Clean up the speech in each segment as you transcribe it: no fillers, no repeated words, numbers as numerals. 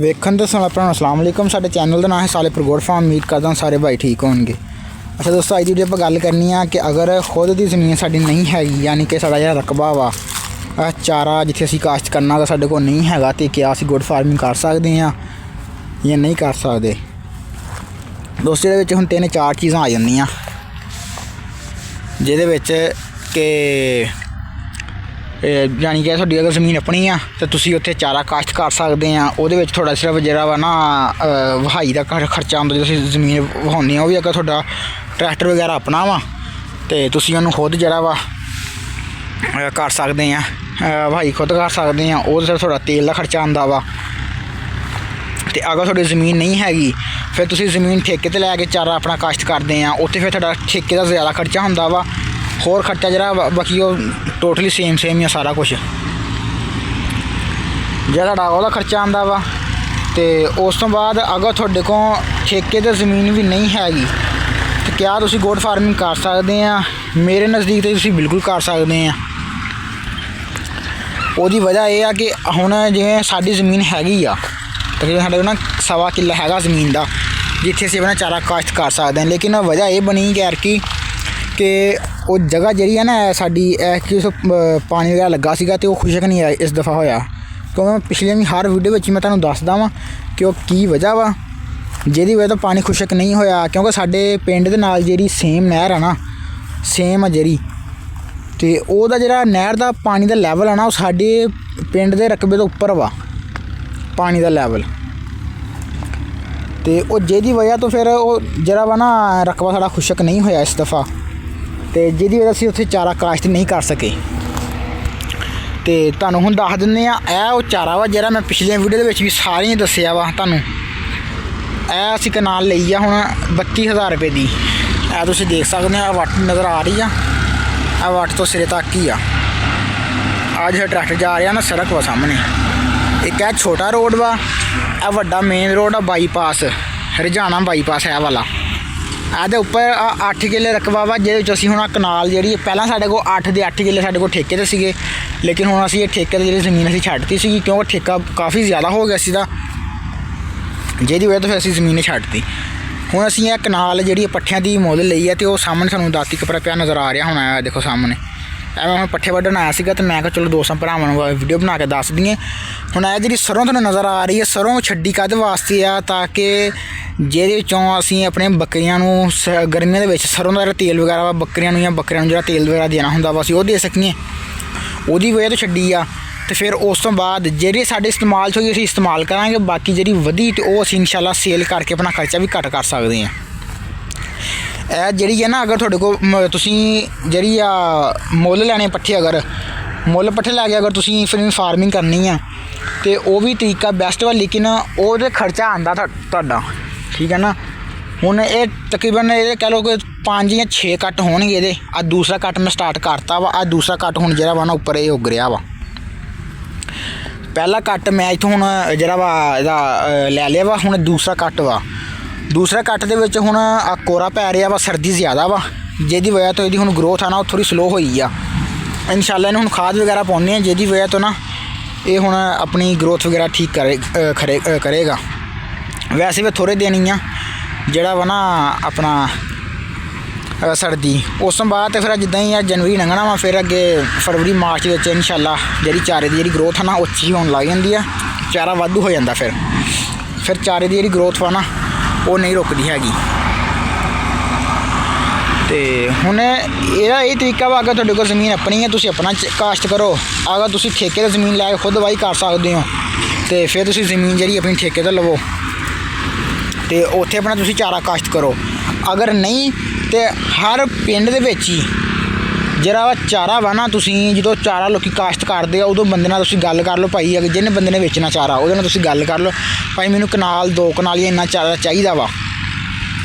ਵੇਖਣ ਤੇ ਸੁਣਨ ਭਰਾਵਾਂ ਅਸਲਾਮ ਵਾਲੇਕੁਮ। ਸਾਡੇ ਚੈਨਲ ਦਾ ਨਾਮ ਹੈ ਸਾਲੇਪੁਰ ਗੋਡ ਫਾਰਮ। ਉਮੀਦ ਕਰਦਾ ਹਾਂ ਸਾਰੇ ਭਾਈ ਠੀਕ ਹੋਣਗੇ। ਅੱਛਾ ਦੋਸਤੋ, ਅੱਜ ਦੀ ਵੀਡੀਓ ਆਪਾਂ ਗੱਲ ਕਰਨੀ ਆ ਕਿ ਅਗਰ ਖੁਦ ਦੀ ਜ਼ਮੀਨ ਸਾਡੀ ਨਹੀਂ ਹੈਗੀ, ਯਾਨੀ ਕਿ ਸਾਡਾ ਜਿਹੜਾ ਰਕਬਾ ਵਾ ਚਾਰਾ ਜਿੱਥੇ ਅਸੀਂ ਕਾਸ਼ਤ ਕਰਨਾ ਅਗਰ ਸਾਡੇ ਕੋਲ ਨਹੀਂ ਹੈਗਾ ਤਾਂ ਕਿਆ ਅਸੀਂ ਗੁੱਡ ਫਾਰਮਿੰਗ ਕਰ ਸਕਦੇ ਹਾਂ ਜਾਂ ਨਹੀਂ ਕਰ ਸਕਦੇ। ਦੋਸਤੋ, ਇਹਦੇ ਵਿੱਚ ਹੁਣ 3-4 ਚੀਜ਼ਾਂ ਆ ਜਾਂਦੀਆਂ ਜਿਹਦੇ ਵਿੱਚ ਕਿ ਯਾਨੀ ਕਿ ਤੁਹਾਡੀ ਅਗਰ ਜ਼ਮੀਨ ਆਪਣੀ ਆ ਤਾਂ ਤੁਸੀਂ ਉੱਥੇ ਚਾਰਾ ਕਾਸ਼ਤ ਕਰ ਸਕਦੇ ਆ। ਉਹਦੇ ਵਿੱਚ ਤੁਹਾਡਾ ਸਿਰਫ ਜਿਹੜਾ ਵਾ ਨਾ ਵਹਾਈ ਦਾ ਖਰਚਾ ਹੁੰਦਾ, ਜਦੋਂ ਤੁਸੀਂ ਜ਼ਮੀਨ ਵਹਾਉਂਦੇ ਹੋ। ਉਹ ਵੀ ਅਗਰ ਤੁਹਾਡਾ ਟਰੈਕਟਰ ਵਗੈਰਾ ਆਪਣਾ ਵਾ ਅਤੇ ਤੁਸੀਂ ਉਹਨੂੰ ਖੁਦ ਜਿਹੜਾ ਵਾ ਕਰ ਸਕਦੇ ਆ, ਵਹਾਈ ਖੁਦ ਕਰ ਸਕਦੇ ਆ। ਉਹ ਸਿਰਫ ਤੁਹਾਡਾ ਤੇਲ ਦਾ ਖਰਚਾ ਆਉਂਦਾ ਵਾ। ਅਤੇ ਅਗਰ ਤੁਹਾਡੀ ਜ਼ਮੀਨ ਨਹੀਂ ਹੈਗੀ ਫਿਰ ਤੁਸੀਂ ਜ਼ਮੀਨ ਠੇਕੇ 'ਤੇ ਲੈ ਕੇ ਚਾਰਾ ਆਪਣਾ ਕਾਸ਼ਤ ਕਰਦੇ ਆ। ਉੱਥੇ ਫਿਰ ਤੁਹਾਡਾ ਠੇਕੇ ਦਾ ਜ਼ਿਆਦਾ ਖਰਚਾ ਹੁੰਦਾ ਵਾ। ਹੋਰ ਖਰਚਾ ਜਿਹੜਾ ਬਾਕੀ ਉਹ ਟੋਟਲੀ ਸੇਮ ਹੀ ਆ ਸਾਰਾ ਕੁਛ। ਜਿਹੜਾ ਤੁਹਾਡਾ ਉਹਦਾ ਖਰਚਾ ਆਉਂਦਾ ਵਾ। ਅਤੇ ਉਸ ਤੋਂ ਬਾਅਦ ਅਗਰ ਤੁਹਾਡੇ ਕੋਲ ਠੇਕੇ 'ਤੇ ਜ਼ਮੀਨ ਵੀ ਨਹੀਂ ਹੈਗੀ ਤਾਂ ਕਿਆ ਤੁਸੀਂ ਗੋਟ ਫਾਰਮਿੰਗ ਕਰ ਸਕਦੇ ਆ? ਮੇਰੇ ਨਜ਼ਦੀਕ ਤਾਂ ਤੁਸੀਂ ਬਿਲਕੁਲ ਕਰ ਸਕਦੇ ਆ। ਉਹਦੀ ਵਜ੍ਹਾ ਇਹ ਆ ਕਿ ਹੁਣ ਜਿਵੇਂ ਸਾਡੀ ਜ਼ਮੀਨ ਹੈਗੀ ਆ ਤਕਰੀਬਨ ਸਾਡੇ ਕੋਲ ਨਾ 1.25 ਕਿੱਲਾ ਹੈਗਾ ਜ਼ਮੀਨ ਦਾ, ਜਿੱਥੇ ਅਸੀਂ ਆਪਣਾ ਚਾਰਾ ਕਾਸ਼ਤ ਕਰ ਸਕਦੇ ਹਾਂ। ਲੇਕਿਨ ਵਜ੍ਹਾ ਇਹ ਬਣੀ ਕਿ ਉਹ ਜਗ੍ਹਾ ਜਿਹੜੀ ਹੈ ਨਾ ਸਾਡੀ ਕਿ ਉਸ ਪਾਣੀ ਵਗੈਰਾ ਲੱਗਾ ਸੀਗਾ ਅਤੇ ਉਹ ਖੁਸ਼ਕ ਨਹੀਂ ਆਇਆ ਇਸ ਦਫਾ ਹੋਇਆ। ਕਿਉਂਕਿ ਮੈਂ ਪਿਛਲੇ ਵੀ ਹਰ ਵੀਡੀਓ ਵਿੱਚ ਮੈਂ ਤੁਹਾਨੂੰ ਦੱਸਦਾ ਵਾਂ ਕਿ ਉਹ ਕੀ ਵਜ੍ਹਾ ਵਾ ਜਿਹਦੀ ਵਜ੍ਹਾ ਤੋਂ ਪਾਣੀ ਖੁਸ਼ਕ ਨਹੀਂ ਹੋਇਆ। ਕਿਉਂਕਿ ਸਾਡੇ ਪਿੰਡ ਦੇ ਨਾਲ ਜਿਹੜੀ ਸੇਮ ਨਹਿਰ ਆ ਨਾ, ਸੇਮ ਆ ਜਿਹੜੀ, ਅਤੇ ਉਹਦਾ ਜਿਹੜਾ ਨਹਿਰ ਦਾ ਪਾਣੀ ਦਾ ਲੈਵਲ ਆ ਨਾ ਉਹ ਸਾਡੇ ਪਿੰਡ ਦੇ ਰਕਬੇ ਤੋਂ ਉੱਪਰ ਵਾ ਪਾਣੀ ਦਾ ਲੈਵਲ। ਅਤੇ ਉਹ ਜਿਹਦੀ ਵਜ੍ਹਾ ਤੋਂ ਫਿਰ ਉਹ ਜਿਹੜਾ ਵਾ ਨਾ ਰਕਬਾ ਸਾਡਾ ਖੁਸ਼ਕ ਨਹੀਂ ਹੋਇਆ ਇਸ ਦਫਾ, ਅਤੇ ਜਿਹਦੀ ਵਜ੍ਹਾ ਅਸੀਂ ਉੱਥੇ ਚਾਰਾ ਕਾਸ਼ਤ ਨਹੀਂ ਕਰ ਸਕੇ। ਅਤੇ ਤੁਹਾਨੂੰ ਹੁਣ ਦੱਸ ਦਿੰਦੇ ਹਾਂ, ਇਹ ਉਹ ਚਾਰਾ ਵਾ ਜਿਹੜਾ ਮੈਂ ਪਿਛਲੀਆਂ ਵੀਡੀਓ ਦੇ ਵਿੱਚ ਵੀ ਸਾਰੀਆਂ ਦੱਸਿਆ ਵਾ ਤੁਹਾਨੂੰ। ਇਹ ਅਸੀਂ ਕਨਾਲ ਲਈ ਆ ਹੁਣ 32,000 ਰੁਪਏ ਦੀ। ਇਹ ਤੁਸੀਂ ਦੇਖ ਸਕਦੇ ਹੋ, ਵੱਟ ਨਜ਼ਰ ਆ ਰਹੀ ਆ, ਇਹ ਵੱਟ ਤੋਂ ਸਿਰੇ ਤੱਕ ਹੀ ਆ। ਅੱਜ ਟਰੈਕਟਰ ਜਾ ਰਿਹਾ ਨਾ, ਸੜਕ ਵਾ ਸਾਹਮਣੇ। ਇੱਕ ਇਹ ਛੋਟਾ ਰੋਡ ਵਾ, ਇਹ ਵੱਡਾ ਮੇਨ ਰੋਡ ਆ, ਬਾਈਪਾਸ ਹਰਿਆਣਾ ਬਾਈਪਾਸ ਹੈ ਵਾਲਾ। ਇਹਦੇ ਉੱਪਰ 8 ਕਿੱਲੇ ਰਕਬਾ ਵਾ, ਜਿਹਦੇ ਵਿੱਚ ਅਸੀਂ ਹੁਣ ਕਨਾਲ ਜਿਹੜੀ ਪਹਿਲਾਂ ਸਾਡੇ ਕੋਲ 8 ਦੇ 8 ਕਿੱਲੇ ਸਾਡੇ ਕੋਲ ਠੇਕੇ 'ਤੇ ਸੀਗੇ। ਲੇਕਿਨ ਹੁਣ ਅਸੀਂ ਇਹ ਠੇਕੇ 'ਤੇ ਜਿਹੜੀ ਜ਼ਮੀਨ ਅਸੀਂ ਛੱਡਤੀ ਸੀਗੀ ਕਿਉਂਕਿ ਠੇਕਾ ਕਾਫੀ ਜ਼ਿਆਦਾ ਹੋ ਗਿਆ ਸੀਗਾ, ਜਿਹਦੀ ਵਜ੍ਹਾ ਤੋਂ ਫਿਰ ਅਸੀਂ ਜ਼ਮੀਨ ਛੱਡਤੀ। ਹੁਣ ਅਸੀਂ ਇਹ ਕਨਾਲ ਜਿਹੜੀ ਪੱਠਿਆਂ ਦੀ ਮੁੱਲ ਲਈ ਹੈ ਅਤੇ ਉਹ ਸਾਹਮਣੇ ਸਾਨੂੰ ਦਾਤੀ ਕਪੜਾ ਪਿਆ ਨਜ਼ਰ ਆ ਰਿਹਾ। ਹੁਣ ਆਇਆ ਦੇਖੋ ਸਾਹਮਣੇ, ਐਵੇਂ ਹੁਣ ਪੱਠੇ ਵੱਢਣ ਆਇਆ ਸੀਗਾ ਅਤੇ ਮੈਂ ਕਿਹਾ ਚਲੋ ਦੋਸਤਾਂ ਭਰਾਵਾਂ ਨੂੰ ਵੀਡੀਓ ਬਣਾ ਕੇ ਦੱਸ ਦਈਏ। ਹੁਣ ਇਹ ਜਿਹੜੀ ਸਰੋਂ ਤੁਹਾਨੂੰ ਨਜ਼ਰ ਆ ਰਹੀ ਹੈ, ਸਰੋਂ ਛੱਡੀ ਕਾਹਦੇ ਵਾਸਤੇ ਆ? ਤਾਂ ਕਿ ਜਿਹਦੇ ਵਿੱਚੋਂ ਅਸੀਂ ਆਪਣੇ ਬੱਕਰੀਆਂ ਨੂੰ ਗਰਮੀਆਂ ਦੇ ਵਿੱਚ ਸਰੋਂ ਦਾ ਜਿਹੜਾ ਤੇਲ ਵਗੈਰਾ ਵਾ ਬੱਕਰੀਆਂ ਨੂੰ ਜਿਹੜਾ ਤੇਲ ਵਗੈਰਾ ਦੇਣਾ ਹੁੰਦਾ ਵਾ ਅਸੀਂ ਉਹ ਦੇ ਸਕੀਏ। ਉਹਦੀ ਵਜ੍ਹਾ ਤੋਂ ਛੱਡੀ ਆ। ਅਤੇ ਫਿਰ ਉਸ ਤੋਂ ਬਾਅਦ ਜਿਹੜੀ ਸਾਡੇ ਇਸਤੇਮਾਲ 'ਚ ਹੋਈ ਅਸੀਂ ਇਸਤੇਮਾਲ ਕਰਾਂਗੇ, ਬਾਕੀ ਜਿਹੜੀ ਵਧੀ ਅਤੇ ਉਹ ਅਸੀਂ ਇਨਸ਼ਾਅੱਲਾ ਸੇਲ ਕਰਕੇ ਆਪਣਾ ਖਰਚਾ ਵੀ ਘੱਟ ਕਰ ਸਕਦੇ ਹਾਂ। ਇਹ ਜਿਹੜੀ ਹੈ ਨਾ, ਅਗਰ ਤੁਹਾਡੇ ਕੋਲ ਤੁਸੀਂ ਜਿਹੜੀ ਆ ਮੁੱਲ ਲੈਣੇ ਪੱਠੇ, ਅਗਰ ਮੁੱਲ ਪੱਠੇ ਲੈ ਕੇ ਅਗਰ ਤੁਸੀਂ ਫਿਰ ਫਾਰਮਿੰਗ ਕਰਨੀ ਆ ਅਤੇ ਉਹ ਵੀ ਤਰੀਕਾ ਬੈਸਟ ਵਾ, ਲੇਕਿਨ ਉਹਦੇ ਖਰਚਾ ਆਉਂਦਾ ਤੁਹਾਡਾ, ਠੀਕ ਹੈ ਨਾ। ਹੁਣ ਇਹ ਤਕਰੀਬਨ ਇਹ ਕਹਿ ਲਓ ਕਿ 5 ਜਾਂ 6 ਕੱਟ ਹੋਣਗੇ ਇਹਦੇ। ਅੱਜ ਦੂਸਰਾ ਕੱਟ ਮੈਂ ਸਟਾਰਟ ਕਰਤਾ ਵਾ। ਅੱਜ ਦੂਸਰਾ ਕੱਟ ਹੁਣ ਜਿਹੜਾ ਵਾ ਨਾ ਉੱਪਰ ਇਹ ਉੱਗ ਰਿਹਾ ਵਾ। ਪਹਿਲਾ ਕੱਟ ਮੈਂ ਇੱਥੋਂ ਹੁਣ ਜਿਹੜਾ ਵਾ ਇਹਦਾ ਲੈ ਲਿਆ ਵਾ। ਹੁਣ ਦੂਸਰਾ ਕੱਟ ਵਾ। ਦੂਸਰੇ ਕੱਟ ਦੇ ਵਿੱਚ ਹੁਣ ਕੋਰਾ ਪੈ ਰਿਹਾ ਵਾ, ਸਰਦੀ ਜ਼ਿਆਦਾ ਵਾ, ਜਿਹਦੀ ਵਜ੍ਹਾ ਤੋਂ ਇਹਦੀ ਹੁਣ ਗਰੋਥ ਆ ਨਾ ਉਹ ਥੋੜ੍ਹੀ ਸਲੋ ਹੋਈ ਆ। ਇਨਸ਼ਾਅੱਲਾ ਇਹਨੂੰ ਹੁਣ ਖਾਦ ਵਗੈਰਾ ਪਾਉਂਦੇ ਹਾਂ, ਜਿਹਦੀ ਵਜ੍ਹਾ ਤੋਂ ਨਾ ਇਹ ਹੁਣ ਆਪਣੀ ਗਰੋਥ ਵਗੈਰਾ ਠੀਕ ਕਰੇਗਾ। ਵੈਸੇ ਵੀ ਥੋੜ੍ਹੇ ਦਿਨ ਹੀ ਆ ਜਿਹੜਾ ਵਾ ਨਾ ਆਪਣਾ ਸਰਦੀ। ਉਸ ਤੋਂ ਬਾਅਦ ਫਿਰ ਜਿੱਦਾਂ ਹੀ ਆ ਜਨਵਰੀ ਲੰਘਣਾ ਵਾ, ਫਿਰ ਅੱਗੇ ਫਰਵਰੀ ਮਾਰਚ ਵਿੱਚ ਇਨਸ਼ਾਅੱਲਾ ਜਿਹੜੀ ਚਾਰੇ ਦੀ ਜਿਹੜੀ ਗਰੋਥ ਆ ਨਾ ਉਹ ਅੱਛੀ ਹੋਣ ਲੱਗ ਜਾਂਦੀ ਆ, ਚਾਰਾ ਵਾਧੂ ਹੋ ਜਾਂਦਾ। ਫਿਰ ਚਾਰੇ ਦੀ ਜਿਹੜੀ ਗਰੋਥ ਵਾ ਨਾ ਉਹ ਨਹੀਂ ਰੁਕਦੀ ਹੈਗੀ। ਅਤੇ ਹੁਣ ਇਹਦਾ ਇਹ ਤਰੀਕਾ ਵਾ, ਅਗਰ ਤੁਹਾਡੇ ਕੋਲ ਜ਼ਮੀਨ ਆਪਣੀ ਹੈ ਤੁਸੀਂ ਆਪਣਾ ਕਾਸ਼ਤ ਕਰੋ। ਅਗਰ ਤੁਸੀਂ ਠੇਕੇ 'ਤੇ ਜ਼ਮੀਨ ਲੈ ਕੇ ਖੁਦ ਵਾਹੀ ਕਰ ਸਕਦੇ ਹੋ ਅਤੇ ਫਿਰ ਤੁਸੀਂ ਜ਼ਮੀਨ ਜਿਹੜੀ ਆਪਣੀ ਠੇਕੇ 'ਤੇ ਲਵੋ ਅਤੇ ਉੱਥੇ ਆਪਣਾ ਤੁਸੀਂ ਚਾਰਾ ਕਾਸ਼ਤ ਕਰੋ। ਅਗਰ ਨਹੀਂ ਤਾਂ ਹਰ ਪਿੰਡ ਦੇ ਵਿੱਚ ਹੀ ਜਿਹੜਾ ਵਾ ਚਾਰਾ ਵਾ ਨਾ, ਤੁਸੀਂ ਜਦੋਂ ਚਾਰਾ ਲੋਕ ਕਾਸ਼ਤ ਕਰਦੇ ਆ ਉਦੋਂ ਬੰਦੇ ਨਾਲ ਤੁਸੀਂ ਗੱਲ ਕਰ ਲਓ, ਭਾਈ ਅਗਰ ਜਿਹਨੇ ਬੰਦੇ ਨੇ ਵੇਚਣਾ ਚਾਰਾ ਉਹਦੇ ਨਾਲ ਤੁਸੀਂ ਗੱਲ ਕਰ ਲਓ, ਭਾਈ ਮੈਨੂੰ ਕਨਾਲ 2 ਕਨਾਲ ਜਾਂ ਇੰਨਾ ਚਾਰਾ ਚਾਹੀਦਾ ਵਾ।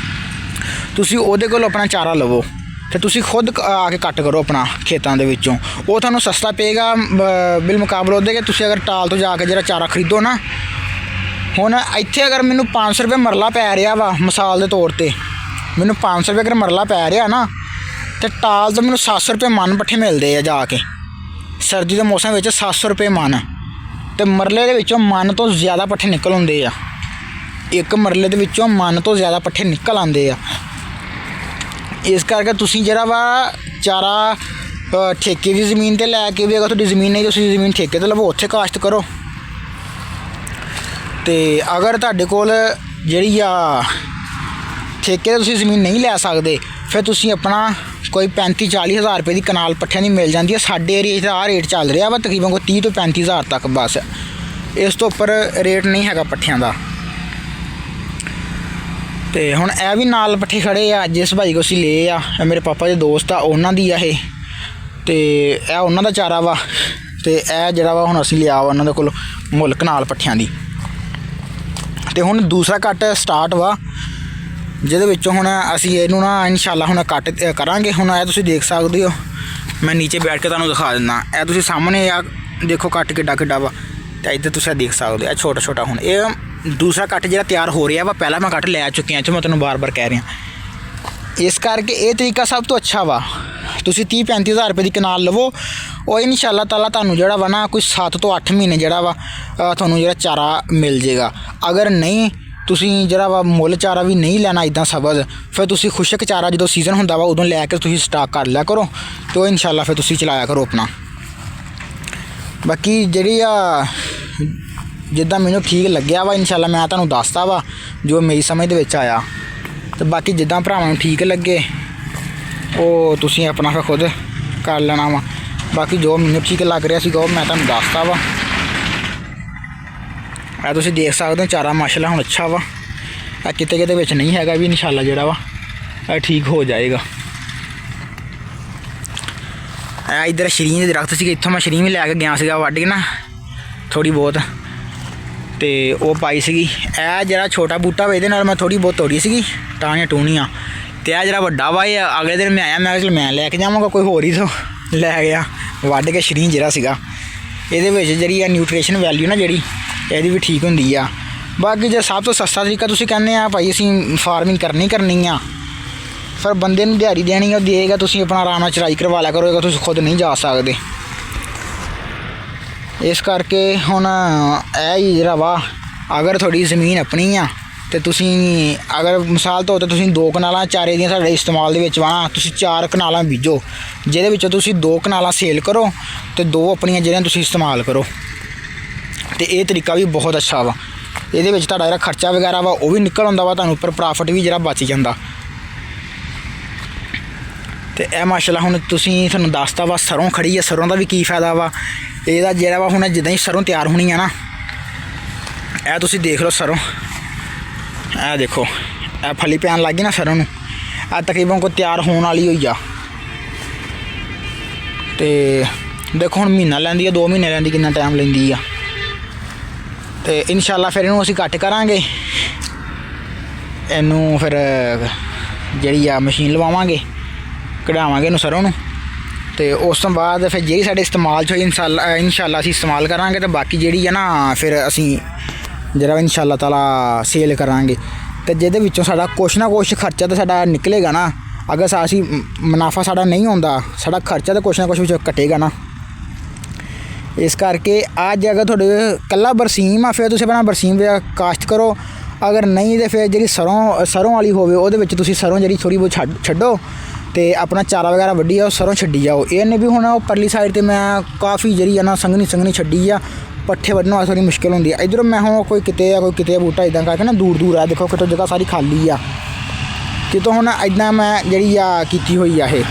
ਤੁਸੀਂ ਉਹਦੇ ਕੋਲ ਆਪਣਾ ਚਾਰਾ ਲਵੋ ਅਤੇ ਤੁਸੀਂ ਖੁਦ ਆ ਕੇ ਕੱਟ ਕਰੋ ਆਪਣਾ ਖੇਤਾਂ ਦੇ ਵਿੱਚੋਂ। ਉਹ ਤੁਹਾਨੂੰ ਸਸਤਾ ਪਏਗਾ ਬਿਲ ਮੁਕਾਬਲੇ ਉਹਦੇ ਕਿ ਤੁਸੀਂ ਅਗਰ ਟਾਲ ਤੋਂ ਜਾ ਕੇ ਜਿਹੜਾ ਚਾਰਾ ਖਰੀਦੋ ਨਾ। ਹੁਣ ਇੱਥੇ ਅਗਰ ਮੈਨੂੰ 500 ਰੁਪਏ ਮਰਲਾ ਪੈ ਰਿਹਾ ਵਾ, ਮਿਸਾਲ ਦੇ ਤੌਰ 'ਤੇ ਮੈਨੂੰ 500 ਰੁਪਏ ਅਗਰ ਮਰਲਾ ਪੈ ਰਿਹਾ ਨਾ, ਅਤੇ ਟਾਲ ਤੋਂ ਮੈਨੂੰ 700 ਰੁਪਏ ਮਨ ਪੱਠੇ ਮਿਲਦੇ ਆ ਜਾ ਕੇ। ਸਰਦੀ ਦੇ ਮੌਸਮ ਵਿੱਚ 700 ਰੁਪਏ ਮਨ। ਤੇ ਮਰਲੇ ਦੇ ਵਿੱਚੋਂ ਮਨ ਤੋਂ ਜ਼ਿਆਦਾ ਪੱਠੇ ਨਿਕਲ ਆਉਂਦੇ ਆ। ਇੱਕ ਮਰਲੇ ਦੇ ਵਿੱਚੋਂ ਮਨ ਤੋਂ ਜ਼ਿਆਦਾ ਪੱਠੇ ਨਿਕਲ ਆਉਂਦੇ ਆ। ਇਸ ਕਰਕੇ ਤੁਸੀਂ ਜਿਹੜਾ ਵਾ ਚਾਰਾ ਠੇਕੇ ਦੀ ਜ਼ਮੀਨ 'ਤੇ ਲੈ ਕੇ ਵੀ, ਅਗਰ ਤੁਹਾਡੀ ਜ਼ਮੀਨ ਨਹੀਂ ਤੁਸੀਂ ਜ਼ਮੀਨ ਠੇਕੇ 'ਤੇ ਲਵੋ, ਉੱਥੇ ਕਾਸ਼ਤ ਕਰੋ। ਅਤੇ ਅਗਰ ਤੁਹਾਡੇ ਕੋਲ ਜਿਹੜੀ ਆ ਠੇਕੇ 'ਤੇ ਤੁਸੀਂ ਜ਼ਮੀਨ ਨਹੀਂ ਲੈ ਸਕਦੇ, ਫਿਰ ਤੁਸੀਂ ਆਪਣਾ ਕੋਈ 35-40 ਹਜ਼ਾਰ ਰੁਪਏ ਦੀ ਕਨਾਲ ਪੱਠਿਆਂ ਦੀ ਮਿਲ ਜਾਂਦੀ ਹੈ। ਸਾਡੇ ਏਰੀਏ 'ਚ ਆਹ ਰੇਟ ਚੱਲ ਰਿਹਾ ਵਾ ਤਕਰੀਬਨ ਕੋਈ 30 ਤੋਂ 35 ਹਜ਼ਾਰ ਤੱਕ, ਬਸ ਇਸ ਤੋਂ ਉੱਪਰ ਰੇਟ ਨਹੀਂ ਹੈਗਾ ਪੱਠਿਆਂ ਦਾ। ਅਤੇ ਹੁਣ ਇਹ ਵੀ ਨਾਲ ਪੱਠੇ ਖੜ੍ਹੇ ਆ, ਜਿਸ ਭਾਈ ਕੋਲ ਅਸੀਂ ਲਏ ਆ, ਮੇਰੇ ਪਾਪਾ ਦੇ ਦੋਸਤ ਆ, ਉਹਨਾਂ ਦੀ ਆ ਇਹ, ਅਤੇ ਇਹ ਉਹਨਾਂ ਦਾ ਚਾਰਾ ਵਾ। ਅਤੇ ਇਹ ਜਿਹੜਾ ਵਾ ਹੁਣ ਅਸੀਂ ਲਿਆ ਵਾ ਉਹਨਾਂ ਦੇ ਕੋਲ ਮੁੱਲ ਕਨਾਲ ਪੱਠਿਆਂ ਦੀ। ਅਤੇ ਹੁਣ ਦੂਸਰਾ ਕੱਟ ਸਟਾਰਟ ਵਾ, ਜਿਹਦੇ ਵਿੱਚੋਂ ਹੁਣ ਅਸੀਂ ਇਹਨੂੰ ਨਾ ਇਨਸ਼ਾਅੱਲਾ ਹੁਣ ਕੱਟ ਕਰਾਂਗੇ। ਹੁਣ ਇਹ ਤੁਸੀਂ ਦੇਖ ਸਕਦੇ ਹੋ, ਮੈਂ ਨੀਚੇ ਬੈਠ ਕੇ ਤੁਹਾਨੂੰ ਦਿਖਾ ਦਿੰਦਾ। ਇਹ ਤੁਸੀਂ ਸਾਹਮਣੇ ਆ ਦੇਖੋ ਕੱਟ ਕਿੱਡਾ ਵਾ, ਅਤੇ ਇੱਧਰ ਤੁਸੀਂ ਦੇਖ ਸਕਦੇ ਹੋ ਇਹ ਛੋਟਾ ਹੁਣ ਇਹ ਦੂਸਰਾ ਕੱਟ ਜਿਹੜਾ ਤਿਆਰ ਹੋ ਰਿਹਾ ਵਾ, ਪਹਿਲਾਂ ਮੈਂ ਕੱਟ ਲੈ ਚੁੱਕਿਆ, ਮੈਂ ਤੁਹਾਨੂੰ ਬਾਰ-ਬਾਰ ਕਹਿ ਰਿਹਾ। ਇਸ ਕਰਕੇ ਇਹ ਤਰੀਕਾ ਸਭ ਤੋਂ ਅੱਛਾ ਵਾ। ਤੁਸੀਂ 30-35 ਹਜ਼ਾਰ ਰੁਪਏ ਦੀ ਕਨਾਲ ਲਵੋ, ਉਹ ਇਨਸ਼ਾਅੱਲਾ ਤਾਲਾ ਤੁਹਾਨੂੰ ਜਿਹੜਾ ਵਾ ਨਾ ਕੋਈ 7 ਤੋਂ 8 ਮਹੀਨੇ ਜਿਹੜਾ ਵਾ ਤੁਹਾਨੂੰ ਜਿਹੜਾ ਚਾਰਾ ਮਿਲ ਜੇਗਾ। ਅਗਰ ਨਹੀਂ ਤੁਸੀਂ ਜਿਹੜਾ ਵਾ ਮੁੱਲ ਚਾਰਾ ਵੀ ਨਹੀਂ ਲੈਣਾ ਇੱਦਾਂ ਸਬਜ਼, ਫਿਰ ਤੁਸੀਂ ਖੁਸ਼ਕ ਚਾਰਾ ਜਦੋਂ ਸੀਜ਼ਨ ਹੁੰਦਾ ਵਾ ਉਦੋਂ ਲੈ ਕੇ ਤੁਸੀਂ ਸਟਾਕ ਕਰ ਲਿਆ ਕਰੋ, ਅਤੇ ਉਹ ਇਨਸ਼ਾਅੱਲਾ ਫਿਰ ਤੁਸੀਂ ਚਲਾਇਆ ਕਰੋ ਆਪਣਾ। ਬਾਕੀ ਜਿਹੜੀ ਆ ਜਿੱਦਾਂ ਮੈਨੂੰ ਠੀਕ ਲੱਗਿਆ ਵਾ ਇਨਸ਼ਾਅੱਲਾ ਮੈਂ ਤੁਹਾਨੂੰ ਦੱਸਦਾ ਵਾ ਜੋ ਮੇਰੀ ਸਮਝ ਦੇ ਵਿੱਚ ਆਇਆ। ਅਤੇ ਬਾਕੀ ਜਿੱਦਾਂ ਭਰਾਵਾਂ ਨੂੰ ਠੀਕ ਲੱਗੇ ਉਹ ਤੁਸੀਂ ਆਪਣਾ ਫਿਰ ਖੁਦ ਕਰ ਲੈਣਾ ਵਾ। ਬਾਕੀ ਜੋ ਮੈਨੂੰ ਠੀਕ ਲੱਗ ਰਿਹਾ ਸੀਗਾ ਉਹ ਮੈਂ ਤੁਹਾਨੂੰ ਦੱਸਦਾ ਵਾ। ਇਹ ਤੁਸੀਂ ਦੇਖ ਸਕਦੇ ਹੋ ਚਾਰਾ ਮਾਸ਼ਾਅੱਲਾ ਹੁਣ ਅੱਛਾ ਵਾ, ਇਹ ਕਿਤੇ ਵਿੱਚ ਨਹੀਂ ਹੈਗਾ ਵੀ ਇਨਸ਼ਾਅੱਲਾ ਜਿਹੜਾ ਵਾ ਇਹ ਠੀਕ ਹੋ ਜਾਏਗਾ। ਇਹ ਇੱਧਰ ਸ਼ਰੀਨ ਦੇ ਦਰਖਤ ਸੀਗੇ, ਇੱਥੋਂ ਮੈਂ ਸ਼ਰੀਨ ਵੀ ਲੈ ਕੇ ਗਿਆ ਸੀਗਾ ਵੱਢ ਕੇ ਨਾ ਥੋੜ੍ਹੀ ਬਹੁਤ, ਅਤੇ ਉਹ ਪਾਈ ਸੀਗੀ। ਇਹ ਜਿਹੜਾ ਛੋਟਾ ਬੂਟਾ ਵਾ ਇਹਦੇ ਨਾਲ ਮੈਂ ਥੋੜ੍ਹੀ ਬਹੁਤ ਤੋੜੀ ਸੀਗੀ ਟਾਹਣੀਆਂ ਟੂਹਣੀਆਂ, ਅਤੇ ਇਹ ਜਿਹੜਾ ਵੱਡਾ ਵਾ ਇਹ ਅਗਲੇ ਦਿਨ ਮੈਂ ਆਇਆ, ਮੈਂ ਕਿਹਾ ਚਲ ਮੈਂ ਲੈ ਕੇ ਜਾਵਾਂਗਾ, ਕੋਈ ਹੋਰ ਹੀ ਤੋਂ ਲੈ ਗਿਆ ਵੱਢ ਕੇ ਸ਼ਰੀਨ ਜਿਹੜਾ ਸੀਗਾ। ਇਹਦੇ ਵਿੱਚ ਜਿਹੜੀ ਆ ਨਿਊਟ੍ਰੀਸ਼ਨ ਵੈਲਿਊ ਨਾ ਜਿਹੜੀ ਇਹਦੀ ਵੀ ਠੀਕ ਹੁੰਦੀ ਆ। ਬਾਕੀ ਜੇ ਸਭ ਤੋਂ ਸਸਤਾ ਤਰੀਕਾ ਤੁਸੀਂ ਕਹਿੰਦੇ ਆ ਭਾਈ ਅਸੀਂ ਫਾਰਮਿੰਗ ਕਰਨੀ ਆ, ਫਿਰ ਬੰਦੇ ਨੂੰ ਦਿਹਾੜੀ ਦੇਣੀ ਉਹ ਦੇਗਾ, ਤੁਸੀਂ ਆਪਣਾ ਆਰਾਮ ਨਾਲ ਚਰਾਈ ਕਰਵਾ ਲਿਆ ਕਰੋ, ਤੁਸੀਂ ਖੁਦ ਨਹੀਂ ਜਾ ਸਕਦੇ। ਇਸ ਕਰਕੇ ਹੁਣ ਇਹ ਹੀ ਜਿਹੜਾ ਵਾ, ਅਗਰ ਤੁਹਾਡੀ ਜ਼ਮੀਨ ਆਪਣੀ ਆ ਅਤੇ ਤੁਸੀਂ ਅਗਰ ਮਿਸਾਲ ਤੌਰ 'ਤੇ ਤੁਸੀਂ 2 ਕਨਾਲਾਂ ਚਾਰੇ ਦੀਆਂ ਸਾਡੇ ਇਸਤੇਮਾਲ ਦੇ ਵਿੱਚ ਵਾ, ਤੁਸੀਂ 4 ਕਨਾਲਾਂ ਬੀਜੋ, ਜਿਹਦੇ ਵਿੱਚੋਂ ਤੁਸੀਂ 2 ਕਨਾਲਾਂ ਸੇਲ ਕਰੋ ਅਤੇ 2 ਆਪਣੀਆਂ ਜਿਹੜੀਆਂ ਤੁਸੀਂ ਇਸਤੇਮਾਲ ਕਰੋ। ਅਤੇ ਇਹ ਤਰੀਕਾ ਵੀ ਬਹੁਤ ਅੱਛਾ ਵਾ। ਇਹਦੇ ਵਿੱਚ ਤੁਹਾਡਾ ਜਿਹੜਾ ਖਰਚਾ ਵਗੈਰਾ ਵਾ ਉਹ ਵੀ ਨਿਕਲ ਆਉਂਦਾ ਵਾ, ਤੁਹਾਨੂੰ ਉੱਪਰ ਪ੍ਰੋਫਿਟ ਵੀ ਜਿਹੜਾ ਬਚ ਜਾਂਦਾ। ਅਤੇ ਇਹ ਮਾਸ਼ਾਅੱਲਾ ਹੁਣ ਤੁਸੀਂ ਤੁਹਾਨੂੰ ਦੱਸਤਾ ਵਾ ਸਰੋਂ ਖੜੀ ਆ, ਸਰੋਂ ਦਾ ਵੀ ਕੀ ਫਾਇਦਾ ਵਾ ਇਹਦਾ। ਜਿਹੜਾ ਵਾ ਹੁਣ ਜਿੱਦਾਂ ਹੀ ਸਰੋਂ ਤਿਆਰ ਹੋਣੀ ਆ ਨਾ, ਇਹ ਤੁਸੀਂ ਦੇਖ ਲਓ ਸਰੋਂ, ਇਹ ਦੇਖੋ ਇਹ ਫਲੀ ਪੈਣ ਲੱਗ ਗਈ ਨਾ ਸਰੋਂ ਨੂੰ, ਇਹ ਤਕਰੀਬਨ ਕੋਈ ਤਿਆਰ ਹੋਣ ਵਾਲੀ ਹੋਈ ਆ। ਅਤੇ ਦੇਖੋ ਹੁਣ ਮਹੀਨਾ ਲੈਂਦੀ ਆ, 2 ਮਹੀਨੇ ਲੈਂਦੀ, ਕਿੰਨਾ ਟਾਈਮ ਲੈਂਦੀ ਆ। ਅਤੇ ਇਨਸ਼ਾਅੱਲਾ ਫਿਰ ਇਹਨੂੰ ਅਸੀਂ ਕੱਟ ਕਰਾਂਗੇ, ਇਹਨੂੰ ਫਿਰ ਜਿਹੜੀ ਆ ਮਸ਼ੀਨ ਲਵਾਵਾਂਗੇ, ਕਢਾਵਾਂਗੇ ਇਹਨੂੰ ਸਰੋਂ ਨੂੰ, ਅਤੇ ਉਸ ਤੋਂ ਬਾਅਦ ਫਿਰ ਜਿਹੜੀ ਸਾਡੇ ਇਸਤੇਮਾਲ 'ਚ ਹੋਈ ਇਨਸ਼ਾਅੱਲਾ ਅਸੀਂ ਇਸਤੇਮਾਲ ਕਰਾਂਗੇ, ਅਤੇ ਬਾਕੀ ਜਿਹੜੀ ਆ ਨਾ ਫਿਰ ਅਸੀਂ ਜਿਹੜਾ ਇਨਸ਼ਾਅੱਲਾ ਤਾਲਾ ਸੇਲ ਕਰਾਂਗੇ। ਅਤੇ ਜਿਹਦੇ ਵਿੱਚੋਂ ਸਾਡਾ ਕੁਛ ਨਾ ਕੁਛ ਖਰਚਾ ਤਾਂ ਸਾਡਾ ਨਿਕਲੇਗਾ ਨਾ। ਅਗਰ ਅਸੀਂ ਮੁਨਾਫਾ ਸਾਡਾ ਨਹੀਂ ਹੁੰਦਾ, ਸਾਡਾ ਖਰਚਾ ਤਾਂ ਕੁਛ ਨਾ ਕੁਛ ਵਿੱਚੋਂ ਕੱਟੇਗਾ ਨਾ। ਇਸ ਕਰਕੇ ਅੱਜ ਅਗਰ ਤੁਹਾਡੇ ਇਕੱਲਾ ਬਰਸੀਮ ਆ, ਫਿਰ ਤੁਸੀਂ ਆਪਣਾ ਬਰਸੀਮ ਦਾ ਕਾਸ਼ਤ ਕਰੋ। ਅਗਰ ਨਹੀਂ ਤਾਂ ਫਿਰ ਜਿਹੜੀ ਸਰੋਂ ਵਾਲੀ ਹੋਵੇ ਉਹਦੇ ਵਿੱਚ ਤੁਸੀਂ ਸਰੋਂ ਜਿਹੜੀ ਥੋੜ੍ਹੀ ਬਹੁਤ ਛੱਡੋ ਅਤੇ ਆਪਣਾ ਚਾਰਾ ਵਗੈਰਾ ਵੱਢੀ ਜਾਓ, ਸਰੋਂ ਛੱਡੀ ਜਾਓ। ਇਹਨੇ ਵੀ ਹੁਣ ਉਹ ਪਰਲੀ ਸਾਈਡ 'ਤੇ ਮੈਂ ਕਾਫੀ ਜਿਹੜੀ ਆ ਨਾ ਸੰਘਣੀ ਛੱਡੀ ਆ, ਪੱਠੇ ਵੱਢਣ ਵਾਸਤੇ ਥੋੜ੍ਹੀ ਮੁਸ਼ਕਿਲ ਹੁੰਦੀ ਆ। ਇੱਧਰੋਂ ਮੈਂ ਹੁਣ ਕੋਈ ਕਿਤੇ ਬੂਟਾ ਇੱਦਾਂ ਕਰਕੇ ਨਾ ਦੂਰ ਆ, ਦੇਖੋ ਕਿਤੋਂ ਜਗ੍ਹਾ ਸਾਰੀ ਖਾਲੀ ਆ, ਕਿਤੋਂ ਹੁਣ ਇੱਦਾਂ ਮੈਂ ਜਿਹੜੀ ਆ ਕੀਤੀ ਹੋਈ ਆ ਇਹ।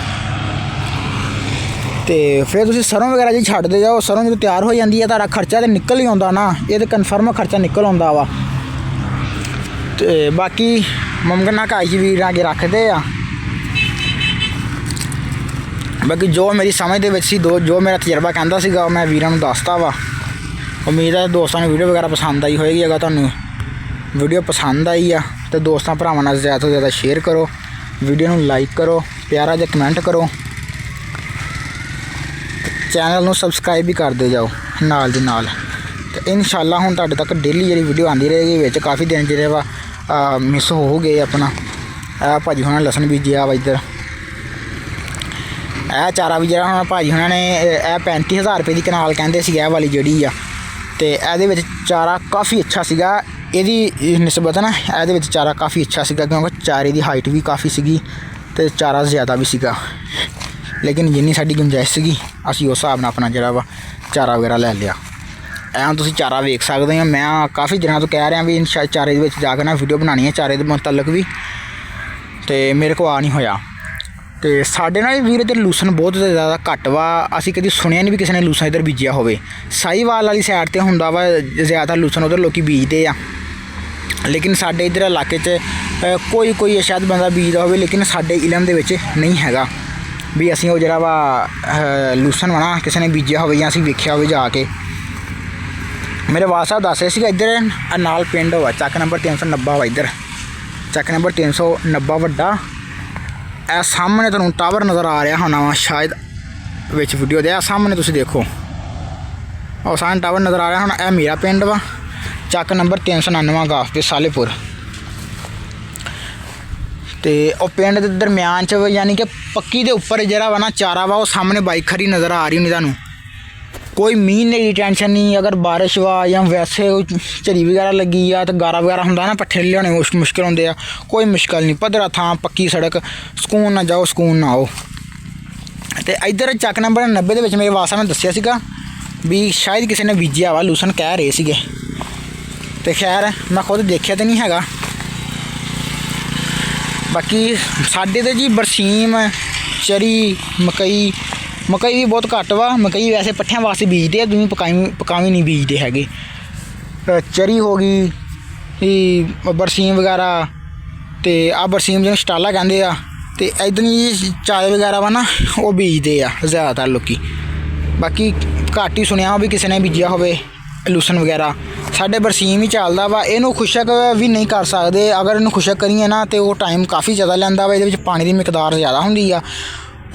ਅਤੇ ਫਿਰ ਤੁਸੀਂ ਸਰੋਂ ਵਗੈਰਾ ਜੀ ਛੱਡਦੇ ਜਾਓ, ਸਰੋਂ ਜਦੋਂ ਤਿਆਰ ਹੋ ਜਾਂਦੀ ਹੈ ਤੁਹਾਡਾ ਖਰਚਾ ਤਾਂ ਨਿਕਲ ਹੀ ਆਉਂਦਾ ਨਾ, ਇਹ ਤਾਂ ਕਨਫਰਮ ਖਰਚਾ ਨਿਕਲ ਆਉਂਦਾ ਵਾ। ਅਤੇ ਬਾਕੀ ਮੁਮਕਿਨ ਕਾਈ ਵੀਰ ਆ ਕੇ ਰੱਖਦੇ ਆ। ਬਾਕੀ ਜੋ ਮੇਰੀ ਸਮਝ ਦੇ ਵਿੱਚ ਸੀ, ਜੋ ਮੇਰਾ ਤਜਰਬਾ ਕਹਿੰਦਾ ਸੀਗਾ ਉਹ ਮੈਂ ਵੀਰਾਂ ਨੂੰ ਦੱਸਤਾ ਵਾ। ਉਮੀਦ ਹੈ ਦੋਸਤਾਂ ਨੂੰ ਵੀਡੀਓ ਵਗੈਰਾ ਪਸੰਦ ਆਈ ਹੋਏਗੀ। ਅਗਰ ਤੁਹਾਨੂੰ ਵੀਡੀਓ ਪਸੰਦ ਆਈ ਆ ਤਾਂ ਦੋਸਤਾਂ ਭਰਾਵਾਂ ਨਾਲ ਜ਼ਿਆਦਾ ਤੋਂ ਜ਼ਿਆਦਾ ਸ਼ੇਅਰ ਕਰੋ, ਵੀਡੀਓ ਨੂੰ ਲਾਈਕ ਕਰੋ, ਪਿਆਰਾ ਜਿਹਾ ਕਮੈਂਟ ਕਰੋ, ਚੈਨਲ ਨੂੰ ਸਬਸਕ੍ਰਾਈਬ ਵੀ ਕਰਦੇ ਜਾਓ ਨਾਲ ਦੀ ਨਾਲ। ਅਤੇ ਇਨਸ਼ਾਅੱਲਾ ਹੁਣ ਤੁਹਾਡੇ ਤੱਕ ਡੇਲੀ ਜਿਹੜੀ ਵੀਡੀਓ ਆਉਂਦੀ ਰਹੇਗੀ। ਵਿੱਚ ਕਾਫੀ ਦਿਨ ਜਿਹੜੇ ਵਾ ਮਿਸ ਹੋ ਗਏ ਆਪਣਾ। ਭਾਜੀ ਹੁਣਾਂ ਲਸਣ ਬੀਜਿਆ ਵਾ ਇੱਧਰ, ਇਹ ਚਾਰਾ ਵੀ ਜਿਹੜਾ ਹੁਣ ਭਾਜੀ ਹੁਣਾਂ ਨੇ ਇਹ 35,000 ਰੁਪਏ ਦੀ ਕਨਾਲ ਕਹਿੰਦੇ ਸੀ ਇਹ ਵਾਲੀ ਜਿਹੜੀ ਆ, ਤੇ ਇਹਦੇ ਵਿੱਚ ਚਾਰਾ ਕਾਫੀ ਅੱਛਾ ਸੀਗਾ। ਇਹਦੀ ਨਿਸਬਤ ਨਾ ਇਹਦੇ ਵਿੱਚ ਚਾਰਾ ਕਾਫੀ ਅੱਛਾ ਸੀਗਾ, ਕਿਉਂਕਿ ਚਾਰੇ ਦੀ ਹਾਈਟ ਵੀ ਕਾਫੀ ਸੀਗੀ ਤੇ ਚਾਰਾ ਜ਼ਿਆਦਾ ਵੀ ਸੀਗਾ। ਲੇਕਿਨ ਜਿੰਨੀ ਸਾਡੀ ਗੁੰਜਾਇਸ਼ ਸੀਗੀ ਅਸੀਂ ਉਸ ਹਿਸਾਬ ਨਾਲ ਆਪਣਾ ਜਿਹੜਾ ਵਾ ਚਾਰਾ ਵਗੈਰਾ ਲੈ ਲਿਆ। ਐਂ ਤੁਸੀਂ ਚਾਰਾ ਵੇਖ ਸਕਦੇ ਹੋ। ਮੈਂ ਕਾਫੀ ਦਿਨਾਂ ਤੋਂ ਕਹਿ ਰਿਹਾ ਵੀ ਚਾਰੇ ਦੇ ਵਿੱਚ ਜਾ ਕੇ ਨਾ ਵੀਡੀਓ ਬਣਾਉਣੀ ਹੈ ਚਾਰੇ ਦੇ ਮੁਤਲਕ ਵੀ, ਤੇ ਮੇਰੇ ਕੋਲ ਆ ਨਹੀਂ ਹੋਇਆ। ਤੇ ਸਾਡੇ ਨਾਲ ਵੀਰ ਇੱਧਰ ਲੂਸਨ ਬਹੁਤ ਜ਼ਿਆਦਾ ਘੱਟ ਵਾ। ਅਸੀਂ ਕਦੀ ਸੁਣਿਆ ਨਹੀਂ ਵੀ ਕਿਸੇ ਨੇ ਲੂਸਨ ਇੱਧਰ ਬੀਜਿਆ ਹੋਵੇ। ਸਾਹੀਵਾਲ ਵਾਲੀ ਸਾਈਡ 'ਤੇ ਹੁੰਦਾ ਵਾ ਜ਼ਿਆਦਾ ਲੂਸਨ, ਉੱਧਰ ਲੋਕ ਬੀਜਦੇ ਆ। ਲੇਕਿਨ ਸਾਡੇ ਇੱਧਰ ਇਲਾਕੇ 'ਚ ਕੋਈ ਸ਼ਾਇਦ ਬੰਦਾ ਬੀਜਦਾ ਹੋਵੇ, ਲੇਕਿਨ ਸਾਡੇ ਇਲਮ ਦੇ ਵਿੱਚ ਨਹੀਂ ਹੈਗਾ ਵੀ ਅਸੀਂ ਉਹ ਜਿਹੜਾ ਵਾ ਲੂਸਨ ਵਾ ਨਾ ਕਿਸੇ ਨੇ ਬੀਜਿਆ ਹੋਵੇ ਜਾਂ ਅਸੀਂ ਵੇਖਿਆ ਹੋਵੇ ਜਾ ਕੇ। ਮੇਰੇ ਵਾਲ ਸਾਹਿਬ ਦੱਸ ਰਹੇ ਸੀਗਾ ਇੱਧਰ ਨਾਲ ਪਿੰਡ ਵਾ ਚੱਕ ਨੰਬਰ 390 ਵਾ, ਇੱਧਰ ਚੱਕ ਨੰਬਰ 390 ਵੱਡਾ। ਇਹ ਸਾਹਮਣੇ ਤੁਹਾਨੂੰ ਟਾਵਰ ਨਜ਼ਰ ਆ ਰਿਹਾ ਹੋਣਾ ਵਾ ਸ਼ਾਇਦ ਵਿੱਚ ਵੀਡੀਓ ਦੇ। ਸਾਹਮਣੇ ਤੁਸੀਂ ਦੇਖੋ ਉਹ ਸਾਹਮਣੇ ਟਾਵਰ ਨਜ਼ਰ ਆ ਰਿਹਾ ਹੁਣ। ਇਹ ਮੇਰਾ ਪਿੰਡ ਵਾ ਚੱਕ ਨੰਬਰ 399 ਗਾਫ ਤੇ ਸਾਲੇਪੁਰ। ਤੇ ਉਹ ਪਿੰਡ ਦੇ ਦਰਮਿਆਨ 'ਚ ਯਾਨੀ ਕਿ ਪੱਕੀ ਦੇ ਉੱਪਰ ਜਿਹੜਾ ਵਾ ਨਾ ਚਾਰਾ ਵਾ, ਉਹ ਸਾਹਮਣੇ ਬਾਈਕ ਖੜੀ ਨਜ਼ਰ ਆ ਰਹੀ ਹੋਣੀ ਤੁਹਾਨੂੰ। ਕੋਈ ਮੀਂਹ ਦੀ ਟੈਨਸ਼ਨ ਨਹੀਂ। ਅਗਰ ਬਾਰਿਸ਼ ਵਾ ਜਾਂ ਵੈਸੇ ਝੜੀ ਵਗੈਰਾ ਲੱਗੀ ਆ ਤਾਂ ਗਾਰਾ ਵਗੈਰਾ ਹੁੰਦਾ ਨਾ, ਪੱਠੇ ਲਿਆਉਣੇ ਮੁਸ਼ਕਿਲ ਹੁੰਦੇ ਆ। ਕੋਈ ਮੁਸ਼ਕਿਲ ਨਹੀਂ, ਪੱਧਰਾ ਥਾਂ, ਪੱਕੀ ਸੜਕ, ਸਕੂਨ ਨਾਲ ਜਾਓ ਸਕੂਨ ਨਾਲ ਆਓ। ਅਤੇ ਇੱਧਰ ਚੱਕ ਨੰਬਰ 90 ਦੇ ਵਿੱਚ ਮੇਰੇ ਵਾਸਾ ਨੇ ਦੱਸਿਆ ਸੀਗਾ ਵੀ ਸ਼ਾਇਦ ਕਿਸੇ ਨੇ ਬੀਜਿਆ ਵਾ ਲੂਸਨ, ਕਹਿ ਰਹੇ ਸੀਗੇ। ਅਤੇ ਖੈਰ ਮੈਂ ਖੁਦ ਦੇਖਿਆ ਤਾਂ ਨਹੀਂ ਹੈਗਾ। ਬਾਕੀ ਸਾਡੇ ਤਾਂ ਜੀ ਬਰਸੀਮ, ਚਰੀ, ਮਕਈ ਵੀ ਬਹੁਤ ਘੱਟ ਵਾ। ਮਕਈ ਵੈਸੇ ਪੱਠਿਆਂ ਵਾਸਤੇ ਬੀਜਦੇ ਆ, ਦੂਜੀ ਪਕਾਵੀਂ ਨਹੀਂ ਬੀਜਦੇ ਹੈਗੇ। ਚਰੀ ਹੋ ਗਈ, ਬਰਸੀਮ ਵਗੈਰਾ, ਅਤੇ ਆਹ ਬਰਸੀਮ ਜਿਹਨੂੰ ਸਟਾਲਾ ਕਹਿੰਦੇ ਆ। ਅਤੇ ਇੱਦਾਂ ਦੀ ਚਾਰੇ ਵਗੈਰਾ ਵਾ ਨਾ ਉਹ ਬੀਜਦੇ ਆ ਜ਼ਿਆਦਾਤਰ ਲੋਕ। ਬਾਕੀ ਘੱਟ ਹੀ ਸੁਣਿਆ ਵੀ ਕਿਸੇ ਨੇ ਬੀਜਿਆ ਹੋਵੇ ਲੂਸਨ ਵਗੈਰਾ। ਸਾਡੇ ਬਰਸੀਮ ਹੀ ਚੱਲਦਾ ਵਾ। ਇਹਨੂੰ ਖੁਸ਼ਕ ਵੀ ਨਹੀਂ ਕਰ ਸਕਦੇ। ਅਗਰ ਇਹਨੂੰ ਖੁਸ਼ਕ ਕਰੀਏ ਨਾ ਤਾਂ ਉਹ ਟਾਈਮ ਕਾਫੀ ਜ਼ਿਆਦਾ ਲੈਂਦਾ ਵਾ। ਇਹਦੇ ਵਿੱਚ ਪਾਣੀ ਦੀ ਮਿਕਦਾਰ ਜ਼ਿਆਦਾ ਹੁੰਦੀ ਆ।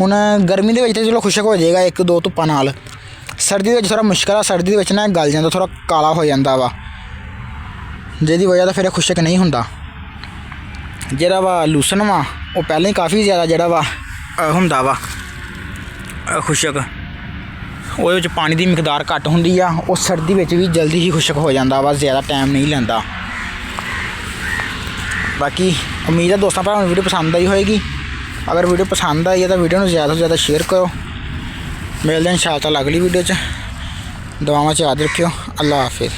ਹੁਣ ਗਰਮੀ ਦੇ ਵਿੱਚ ਤਾਂ ਚਲੋ ਖੁਸ਼ਕ ਹੋ ਜਾਏਗਾ 1-2 ਧੁੱਪਾਂ ਨਾਲ। ਸਰਦੀ ਦੇ ਵਿੱਚ ਥੋੜ੍ਹਾ ਮੁਸ਼ਕਿਲ ਆ। ਸਰਦੀ ਦੇ ਵਿੱਚ ਨਾ ਗਲ ਜਾਂਦਾ, ਥੋੜ੍ਹਾ ਕਾਲਾ ਹੋ ਜਾਂਦਾ ਵਾ, ਜਿਹਦੀ ਵਜ੍ਹਾ ਤੋਂ ਫਿਰ ਇਹ ਖੁਸ਼ਕ ਨਹੀਂ ਹੁੰਦਾ। ਜਿਹੜਾ ਵਾ ਲੂਸਨ ਵਾ ਉਹ ਪਹਿਲਾਂ ਹੀ ਕਾਫੀ ਜ਼ਿਆਦਾ ਜਿਹੜਾ ਵਾ ਹੁੰਦਾ ਵਾ ਖੁਸ਼ਕ। ਉਹਦੇ ਵਿੱਚ ਪਾਣੀ ਦੀ ਮਿਕਦਾਰ ਘੱਟ ਹੁੰਦੀ ਆ। ਉਹ ਸਰਦੀ ਵਿੱਚ ਵੀ ਜਲਦੀ ਹੀ ਖੁਸ਼ਕ ਹੋ ਜਾਂਦਾ ਵਾ, ਜ਼ਿਆਦਾ ਟਾਈਮ ਨਹੀਂ ਲੈਂਦਾ। ਬਾਕੀ ਉਮੀਦ ਹੈ ਦੋਸਤਾਂ ਭਰਾਵਾਂ ਨੂੰ ਵੀਡੀਓ ਪਸੰਦ ਆਈ ਹੋਏਗੀ। ਅਗਰ ਵੀਡੀਓ ਪਸੰਦ ਆਈ ਹੈ ਤਾਂ ਵੀਡੀਓ ਨੂੰ ਜ਼ਿਆਦਾ ਤੋਂ ਜ਼ਿਆਦਾ ਸ਼ੇਅਰ ਕਰੋ। ਮਿਲਦੇ ਹਾਂ ਇੰਸ਼ਾਅੱਲਾਹ ਅਗਲੀ ਵੀਡੀਓ 'ਚ। ਦੁਆਵਾਂ 'ਚ ਯਾਦ ਰੱਖਿਓ। ਅੱਲਾ ਹਾਫਿਜ਼।